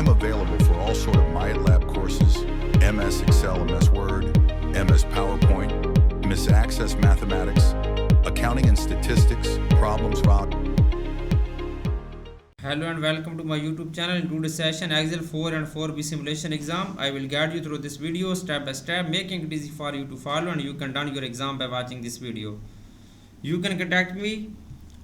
I'm available for all sort of MyLab courses, MS Excel, MS Word, MS PowerPoint, MS Access Mathematics, Accounting and Statistics, Problems Rock. Hello and welcome to my YouTube channel. In today's session, Excel 4 and 4B simulation exam. I will guide you through this video step by step, making it easy for you to follow, and you can done your exam by watching this video. You can contact me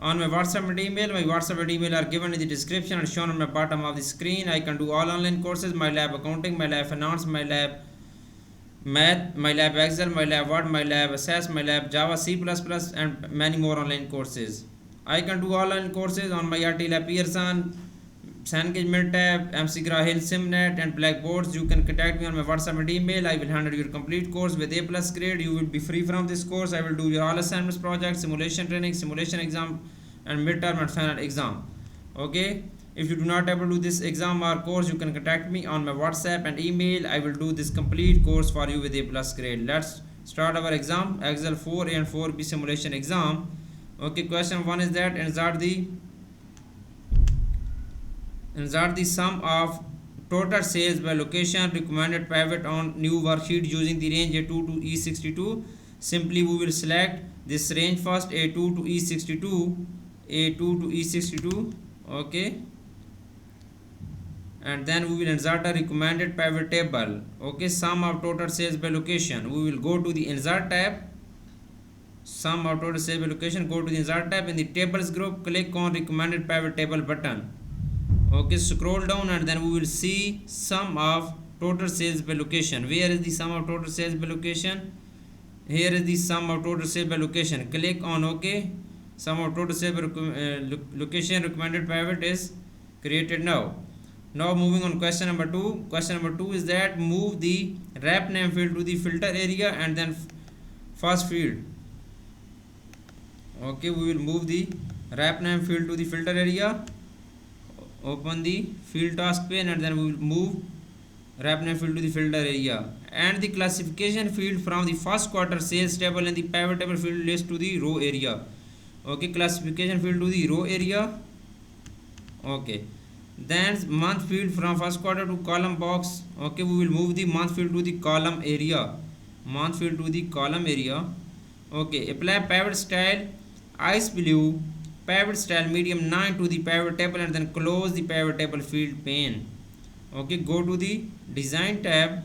on my WhatsApp and email. My WhatsApp and email are given in the description and shown on the bottom of the screen. I can do all online courses: MyLab Accounting, MyLab Finance, MyLab Math, MyLab Excel, MyLab Word, MyLab Access, MyLab Java, C++, and many more online courses. I can do online courses on my RTLab Pearson, Cengage, Mintab, MCGraw Hill, Simnet, and Blackboards. You can contact me on my WhatsApp and email. I will handle your complete course with A+ grade. You will be free from this course. I will do your all assignments, projects, simulation training, simulation exam, and midterm and final exam. Okay. If you do not able to do this exam or course, you can contact me on my WhatsApp and email. I will do this complete course for you with A+ grade. Let's start our exam. Excel 4 and 4B simulation exam. Okay, question 1 is that insert the sum of total sales by location recommended pivot on new worksheet using the range A2 to E62. Simply we will select this range first, A2 to E62, A2 to E62. Okay, and then we will insert a recommended pivot table. Okay, sum of total sales by location. We will go to the insert tab. Sum of total sales by location. Go to the insert tab. In the tables group, click on recommended pivot table button. Okay, scroll down and then we will see sum of total sales by location. Where is the sum of total sales by location? Here is the sum of total sales by location. Click on OK. Sum of total sales by location recommended pivot is created now. Now moving on question number 2. Question number 2 is that move the rep name field to the filter area and then first field. Okay, we will move the rep name field to the filter area. Open the field task pane and then we will move rep name field to the filter area, and the classification field from the first quarter sales table and the pivot table field list to the row area. Okay, classification field to the row area. Okay, then month field from first quarter to column box. Okay, we will move the month field to the column area. Month field to the column area. Okay, apply pivot style ice blue, pivot style medium 9 to the pivot table and then close the pivot table field pane. Okay, go to the design tab.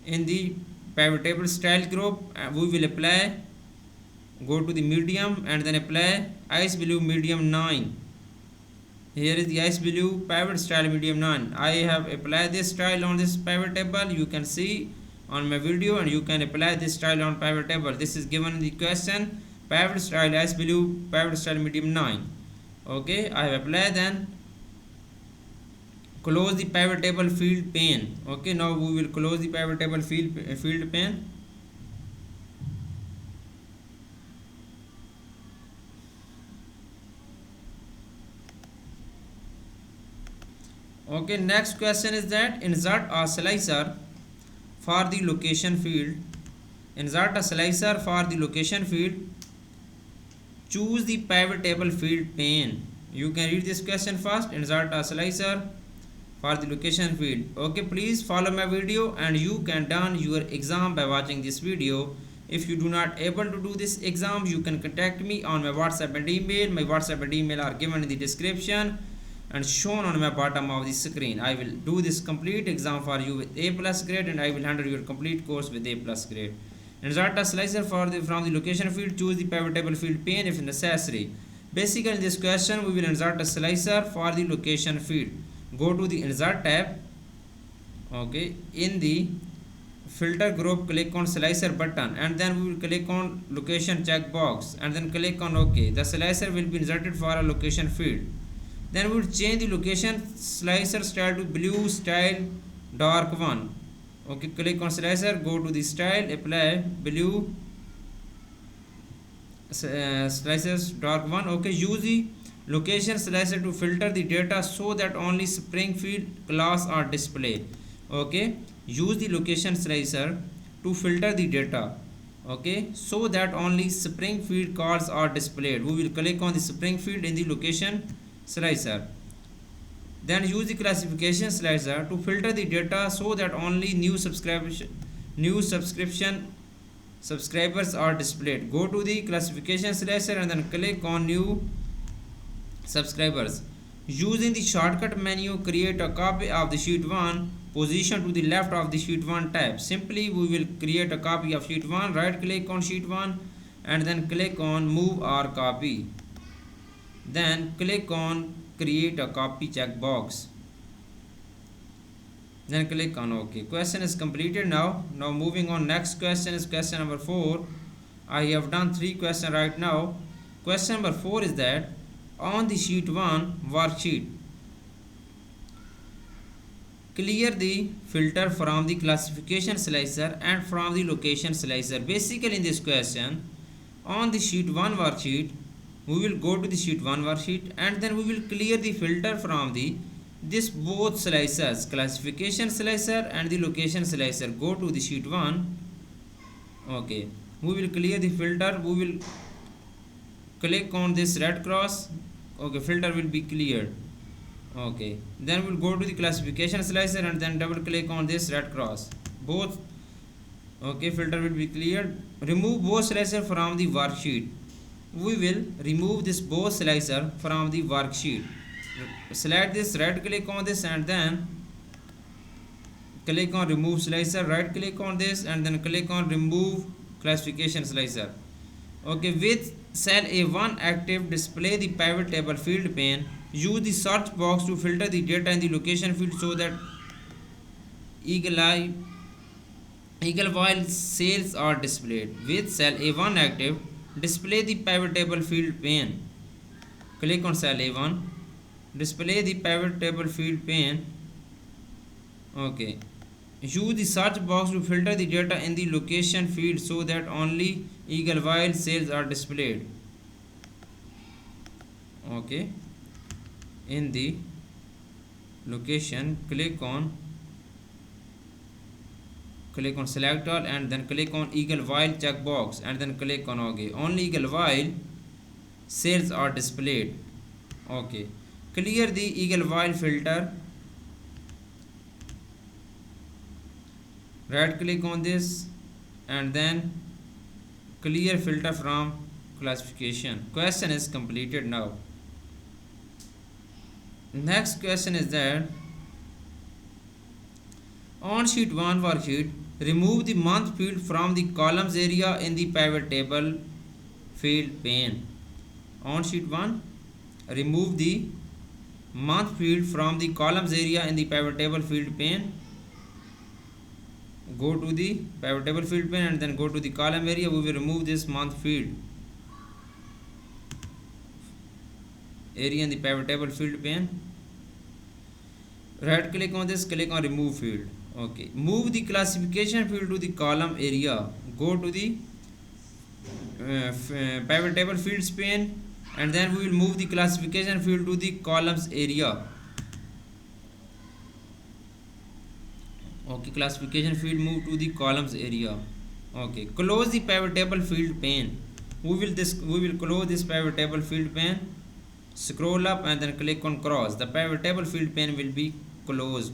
In the pivot table style group, we will apply, go to the medium and then apply ice blue medium 9. Here is the ice blue pivot style medium 9. I have applied this style on this pivot table. You can see on my video, and you can apply this style on pivot table. This is given in the question. Pivot style ice blue, pivot style medium 9. Okay, I have applied. Then close the pivot table field pane. Okay, now we will close the pivot table field pane. Okay, next question is that insert a slicer for the location field. Insert a slicer for the location field. Choose the pivot table field pane. You can read this question first. Insert a slicer for the location field. Okay, please follow my video and you can done your exam by watching this video. If you do not able to do this exam, you can contact me on my WhatsApp and email. My WhatsApp and email are given in the description and shown on my bottom of the screen. I will do this complete exam for you with A+ grade, and I will handle your complete course with A+ grade. Insert a slicer from the location field. Choose the pivot table field pane if necessary. Basically, in this question, we will insert a slicer for the location field. Go to the insert tab. Okay, in the filter group, click on slicer button and then we will click on location checkbox and then click on OK. The slicer will be inserted for a location field. Then we will change the location slicer style to blue style dark one. Okay, click on slicer, go to the style, apply blue slicers dark one. Okay, use the location slicer to filter the data so that only Springfield class are displayed. Okay, use the location slicer to filter the data. Okay, so that only Springfield calls are displayed. We will click on the Springfield in the location slicer. Then use the classification slicer to filter the data so that only new subscription subscribers are displayed. Go to the classification slicer and then click on new subscribers. Using the shortcut menu, create a copy of the sheet 1, position to the left of the sheet 1 tab. Simply we will create a copy of sheet 1, right click on sheet 1 and then click on move or copy. Then click on create a copy checkbox. Then click on OK. Question is completed now. Now moving on, next question is question number 4. I have done 3 questions right now. Question number 4 is that on the sheet 1 worksheet, clear the filter from the classification slicer and from the location slicer. Basically in this question, on the sheet 1 worksheet, we will go to the sheet 1 worksheet and then we will clear the filter from this both slicers, classification slicer and the location slicer. Go to the sheet 1. Okay, we will clear the filter. We will click on this red cross. Okay, filter will be cleared. Okay, then we'll go to the classification slicer and then double click on this red cross. Both. Okay, filter will be cleared. Remove both slicer from the worksheet. We will remove this both slicer from the worksheet. Select this, right click on this and then click on remove slicer, right click on this and then click on remove classification slicer. Okay, with cell A1 active, display the pivot table field pane. Use the search box to filter the data in the location field so that eagle while cells are displayed. With cell A1 active, display the pivot table field pane. Click on cell A1, display the pivot table field pane. Okay, use the search box to filter the data in the location field so that only eagle while cells are displayed. Okay, in the location, click on select all and then click on eagle while checkbox and then click on OK. Only eagle while cells are displayed. Okay, clear the eagle while filter. Right click on this and then clear filter from classification. Question is completed now. Next question is that on sheet 1 worksheet, remove the month field from the columns area in the pivot table field pane. On sheet 1, remove the month field from the columns area in the pivot table field pane. Go to the pivot table field pane and then go to the column area. We will remove this month field area in the pivot table field pane. Right click on this, click on remove field. Okay, move the classification field to the column area. Go to the pivot table fields pane and then we will move the classification field to the columns area. Okay, classification field move to the columns area. Okay, close the pivot table field pane. We will close this pivot table field pane. Scroll up and then click on cross. The pivot table field pane will be closed.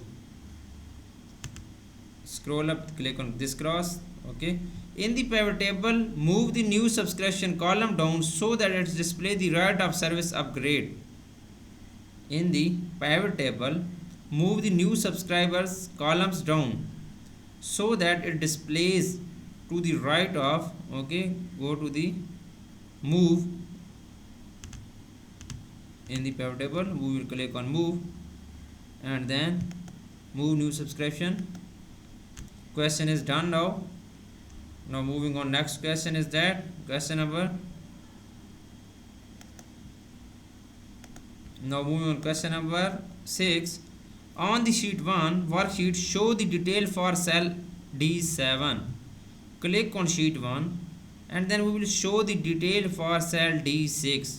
Scroll up, click on this cross. Okay, in the pivot table, move the new subscription column down so that it displays the rate of service upgrade. In the pivot table, move the new subscribers columns down so that it displays to the right of. Okay, go to the move. In the pivot table, we will click on move and then move new subscription. Question is done now. Now moving on, next question is that question number. Now moving on, question number 6. On the sheet 1 worksheet, show the detail for cell D7. Click on sheet 1 and then we will show the detail for cell D6.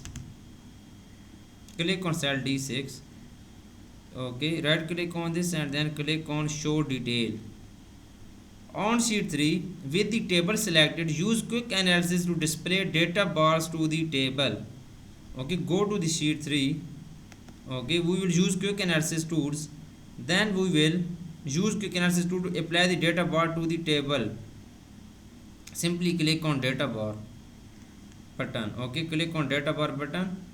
Click on cell D6. Okay, right click on this and then click on show detail. On sheet 3, with the table selected, use quick analysis to display data bars to the table. Okay, go to the sheet 3. Okay, we will use quick analysis tools. Then we will use quick analysis tool to apply the data bar to the table. Simply click on data bar button. Okay, click on data bar button.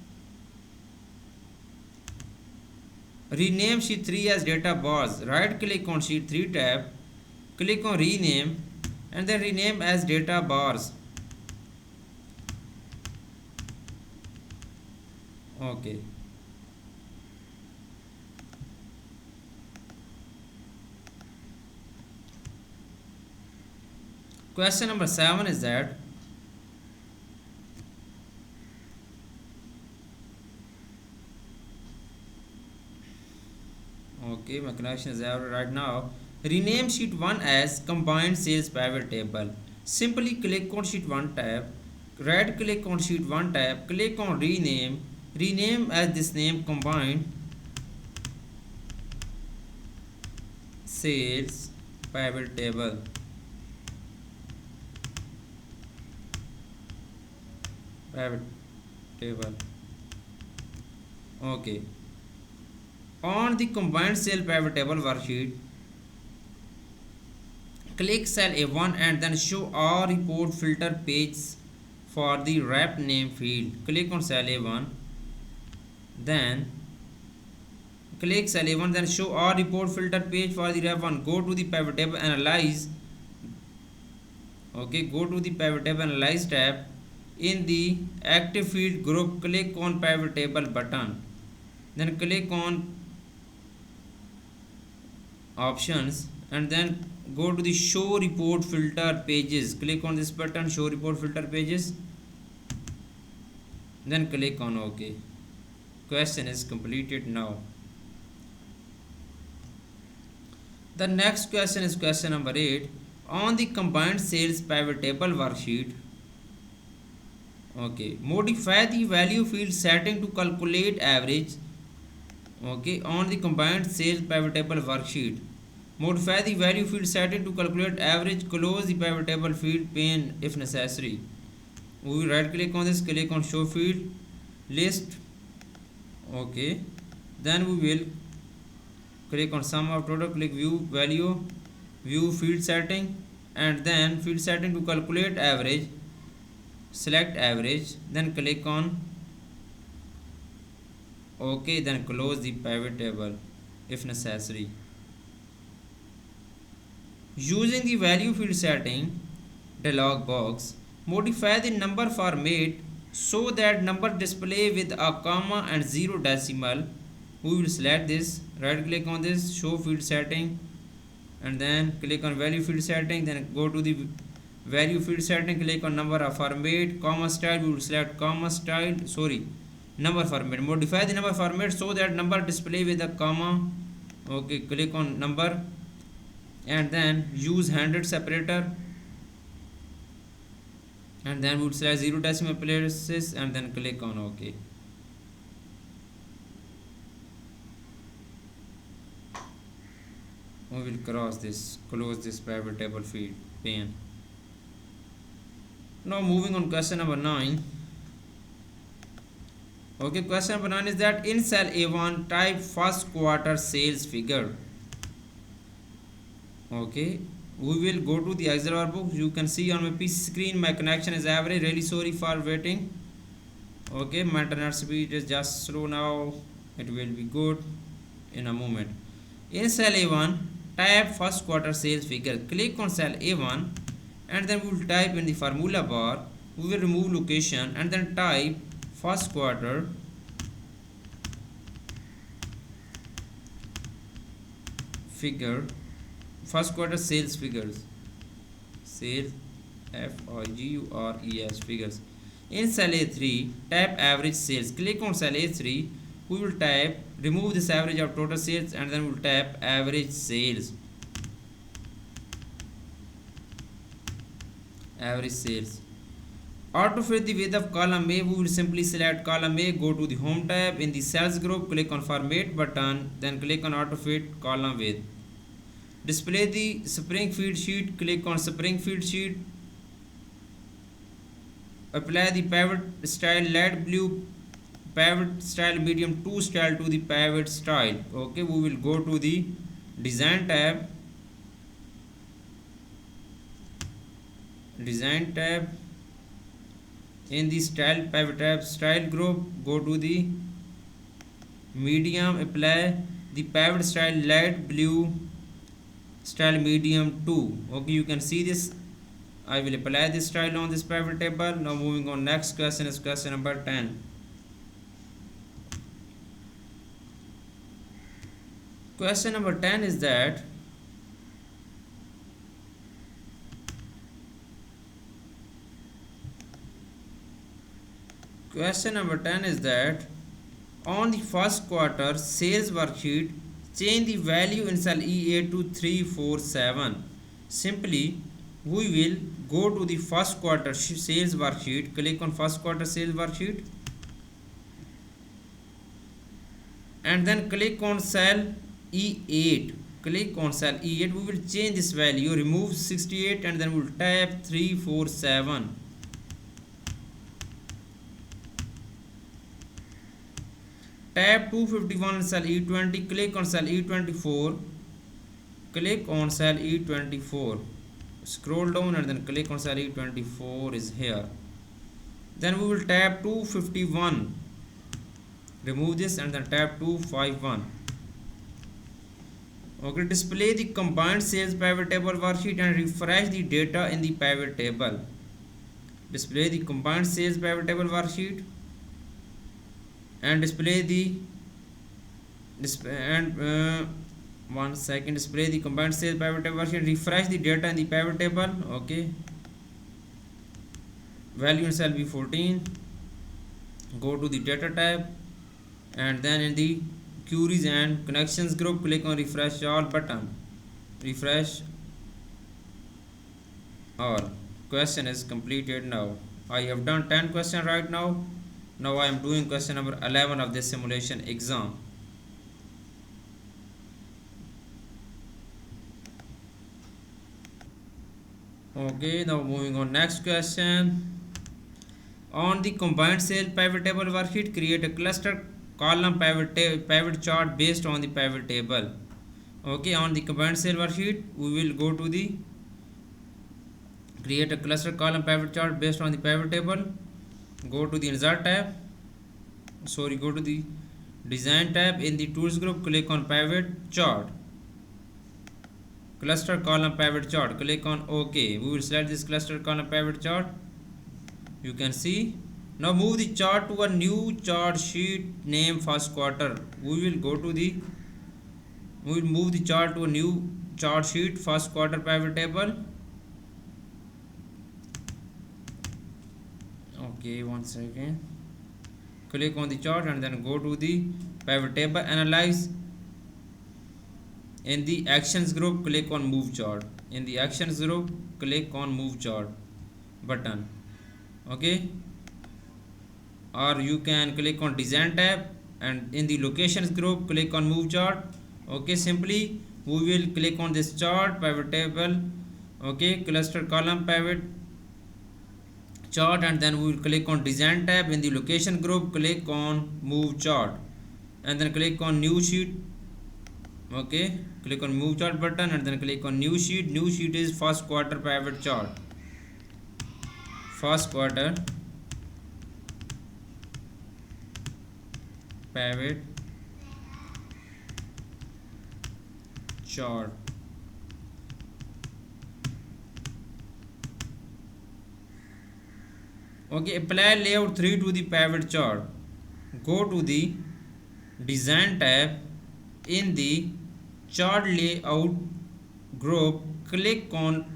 Rename sheet 3 as data bars. Right click on sheet 3 tab, click on rename, and then rename as data bars. Okay. Question number 7 is that okay, my connection is out right now. Rename sheet 1 as combined sales pivot table. Simply click on sheet 1 tab, right click on sheet 1 tab, click on rename, rename as this name combined sales pivot table. Pivot table. Okay. On the combined cell pivot table worksheet, click cell A1 and then show all report filter pages for the rep name field. Click on cell A1, then click cell A1, then show all report filter page for the rep 1. Go to the pivot table analyze. Okay, go to the pivot table analyze tab. In the active field group, click on pivot table button, then click on options and then go to the show report filter pages. Click on this button, show report filter pages, then click on OK. Question is completed now. The next question is question number 8. On the combined sales pivot table worksheet, okay, modify the value field setting to calculate average. Okay, on the combined sales pivot table worksheet, modify the value field setting to calculate average. Close the pivot table field pane if necessary. We will right click on this, click on show field list. Okay, then we will click on sum of total, click view value, view field setting, and then field setting to calculate average. Select average, then click on OK, then close the pivot table if necessary. Using the value field setting dialog box, modify the number format so that number display with a comma and 0 decimal. We will select this, right click on this, show field setting, and then click on value field setting, then go to the value field setting, click on number of format, comma style. We will select comma style, number format. Modify the number format so that number display with a comma. Okay, click on number, and then use 100 separator, and then we will select 0 decimal places, and then click on OK. We will close this pivot table field pane. Now moving on question number 9. Okay, question number 9 is that in cell A1 type first quarter sales figure. Okay, we will go to the Excel workbook. You can see on my PC screen my connection is average. Really sorry for waiting. Okay, my internet speed is just slow now. It will be good in a moment. In cell A1 type first quarter sales figure. Click on cell A1 and then we will type in the formula bar. We will remove location and then type first quarter figure, first quarter sales figures, sales figures figures. In cell A3 type average sales. Click on cell A3. We will type, remove this average of total sales, and then we will type average sales. Average sales. Autofit the width of column A. We will simply select column A, go to the home tab. In the cells group, click on format button, then click on autofit column width. Display the Springfield sheet. Click on Springfield sheet. Apply the pivot style light blue pivot style medium 2 style to the pivot style. Okay, we will go to the design tab, in the style pivot tab, style group, go to the medium, apply the pivot style light blue style medium 2. Okay, you can see this. I will apply this style on this pivot table. Now moving on, next question is question number 10. Question number 10 is that on the first quarter sales worksheet, change the value in cell E8 to 347. Simply, we will go to the first quarter sales worksheet, click on first quarter sales worksheet, and then click on cell E8. Click on cell E8. We will change this value, remove 68, and then we will type 347. Tab 251 in cell E20, click on cell E24, click on cell E24, scroll down and then click on cell E24 is here. Then we will tab 251, remove this and then tab 251. Okay, display the combined sales pivot table worksheet and refresh the data in the pivot table. Display the combined sales pivot table worksheet and display the display the combined sales pivot table worksheet. Refresh the data in the pivot table. Okay, value in cell B14. Go to the data tab and then in the queries and connections group, click on refresh all button. Refresh all. Question is completed. Now I have done 10 questions right now. Now I am doing question number 11 of this simulation exam. Okay, now moving on, next question. On the combined sales pivot table worksheet, create a cluster column pivot chart based on the pivot table. Okay, on the combined sales worksheet, we will go to the create a cluster column pivot chart based on the pivot table. Go to the insert tab, go to the design tab. In the tools group, click on pivot chart, cluster column pivot chart, click on OK. We will select this cluster column pivot chart. You can see. Now move the chart to a new chart sheet name first quarter. We will move the chart to a new chart sheet first quarter pivot table. Okay, one second. Click on the chart and then go to the pivot table, analyze. In the actions group, click on move chart. In the actions group, click on move chart button. Okay, or you can click on design tab and in the locations group, click on move chart. Okay, simply we will click on this chart pivot table. Okay, cluster column pivot chart, and then we will click on design tab. In the location group, click on move chart and then click on new sheet. Okay, click on move chart button and then click on new sheet. New sheet is first quarter pivot chart, first quarter pivot chart. Okay, apply layout 3 to the pivot chart. Go to the design tab. In the chart layout group, click on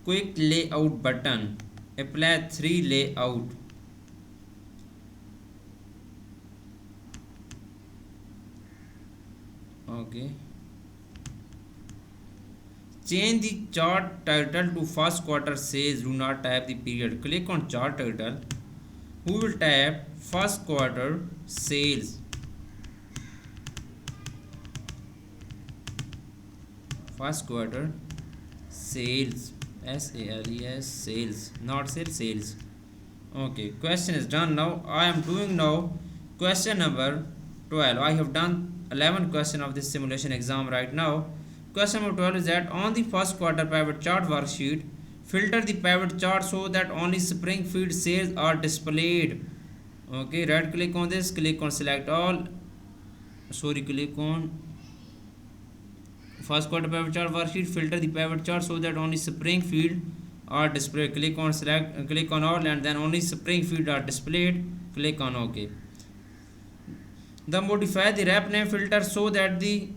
quick layout button. Apply 3 layout. Okay, change the chart title to first quarter sales. Do not type the period. Click on chart title. We will type first quarter sales. First quarter sales, SALES, sales, not sales, sales. Okay, question is done. Now I am doing now Question number 12. I have done 11 question of this simulation exam right now. Question number 12 is that on the first quarter pivot chart worksheet, filter the pivot chart so that only Springfield sales are displayed. Okay, right click on this, click on select all. Click on first quarter pivot chart worksheet, filter the pivot chart so that only Springfield are displayed. Click on select, click on all, and then only Springfield are displayed. Click on OK. Then modify the rep name filter so that the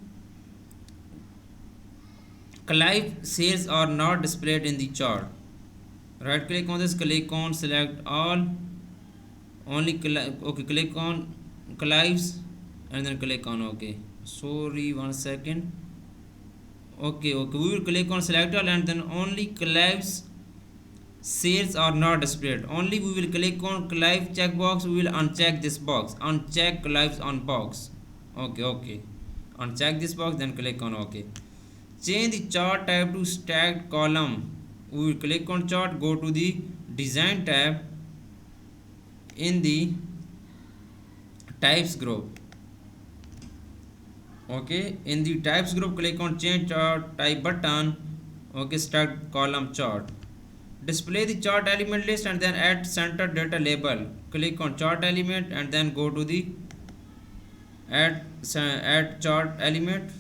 Clive sales are not displayed in the chart. Right click on this, click on select all, only okay, click on Clive's and then click on OK. Sorry, 1 second. Okay, we will click on select all and then only Clive's sales are not displayed. Only we will click on Clive checkbox, we will uncheck this box, uncheck Clive's on box. Okay, uncheck this box, then click on OK. Change the chart tab to stacked column. We will click on chart, go to the design tab in the types group. Okay, in the types group, click on change chart type button. Okay, stacked column chart. Display the chart element list and then add center data label. Click on chart element and then go to the add chart element.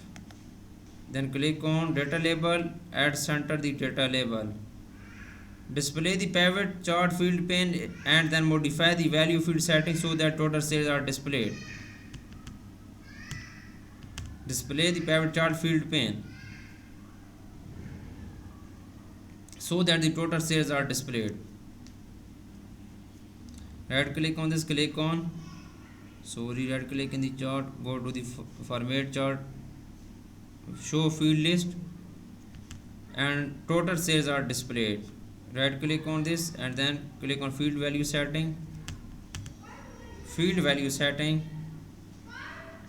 Then click on data label, add center the data label. Display the pivot chart field pane and then modify the value field setting so that total sales are displayed. Display the pivot chart field pane so that the total sales are displayed. Right click on this, click on right click in the chart, go to the format chart, show field list, and total sales are displayed. Right click on this and then click on field value setting,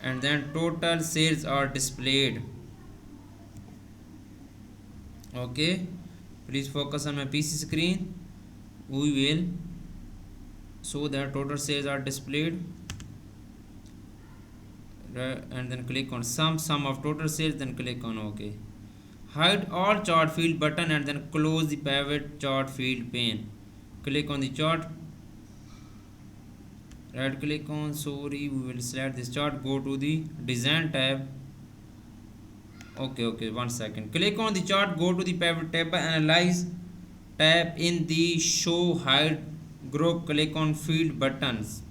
and then total sales are displayed. Okay, please focus on my PC screen. We will show that total sales are displayed, and then click on sum of total sales, then click on OK. Hide all chart field button and then close the pivot chart field pane. Click on the chart, right click on we will select this chart, go to the design tab. Okay, 1 second. Click on the chart, go to the pivot table, analyze tab in the show hide group, click on field buttons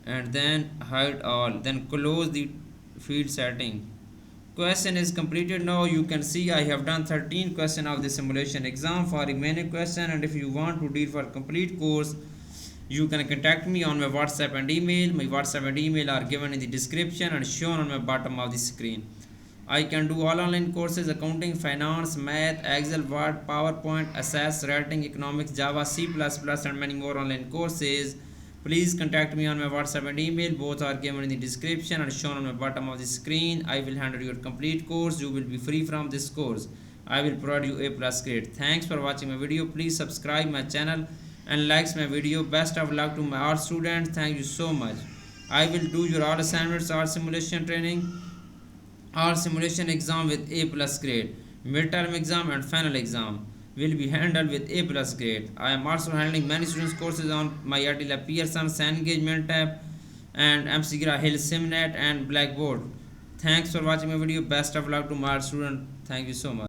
and then hide all, then close the field setting. Question is completed. Now you can see I have done 13 questions of the simulation exam. For remaining question, and if you want to deal for complete course, you can contact me on my WhatsApp and email. My WhatsApp and email are given in the description and shown on my bottom of the screen. I can do all online courses: accounting, finance, math, Excel, Word, PowerPoint, Access, writing, economics, Java, C++, and many more online courses. Please contact me on my WhatsApp and email. Both are given in the description and shown on the bottom of the screen. I will handle your complete course. You will be free from this course. I will provide you A+ grade. Thanks for watching my video. Please subscribe my channel and likes my video. Best of luck to my all students. Thank you so much. I will do your all assignments, all simulation training, all simulation exam with A+ grade. Midterm exam and final exam will be handled with A+ grade. I am also handling many students courses on MyIT Lab Pearson, Cengage, Mentab, and MCGraw Hill, Simnet, and Blackboard. Thanks for watching my video. Best of luck to my students. Thank you so much.